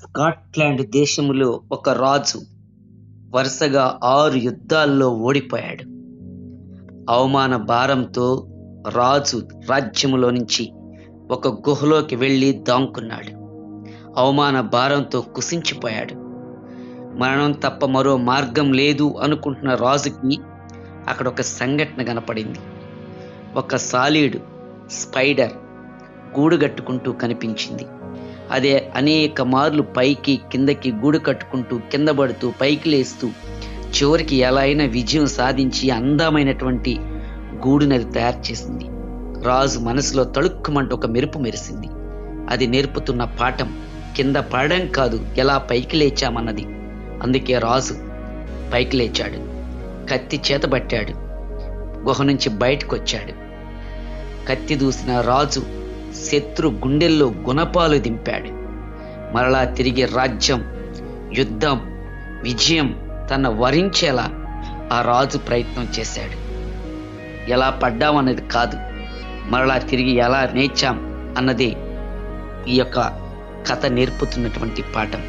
Scotland దేశములో ఒక రాజు వరుసగా 6 యుద్ధాల్లో ఓడిపోయాడు. అవమాన భారంతో రాజు రాజ్యములో నుంచి ఒక గుహలోకి వెళ్ళి దాంకున్నాడు. అవమాన భారంతో కుసించిపోయాడు. మరణం తప్ప మరో మార్గం లేదు అనుకుంటున్న రాజుకి అక్కడ ఒక సంఘటన కనపడింది. ఒక సాలీడు స్పైడర్ గూడు కట్టుకుంటూ కనిపించింది. అదే అనేక మార్లు పైకి కిందకి గూడు కట్టుకుంటూ కింద పడుతూ పైకి లేస్తూ చివరికి ఎలా అయినా విజయం సాధించి అందమైనటువంటి గూడునది తయారు చేసింది. రాజు మనసులో తళుక్కుమంటూ ఒక మెరుపు మెరిసింది. అది నేర్పుతున్న పాఠం కింద పడడం కాదు, ఎలా పైకి లేచామన్నది. అందుకే రాజు పైకి లేచాడు, కత్తి చేతబట్టాడు, గుహ నుంచి బయటకు వచ్చాడు. కత్తి దూసిన రాజు శత్రు గుండెల్లో గుణపాలు దింపాడు. మరలా తిరిగి రాజ్యం, యుద్ధం, విజయం తన వరించేలా ఆ రాజు ప్రయత్నం చేశాడు. ఎలా పడ్డామన్నది కాదు, మరలా తిరిగి ఎలా నేర్చాం అన్నదే ఈ యొక్క కథ నేర్పుతున్నటువంటి పాఠం.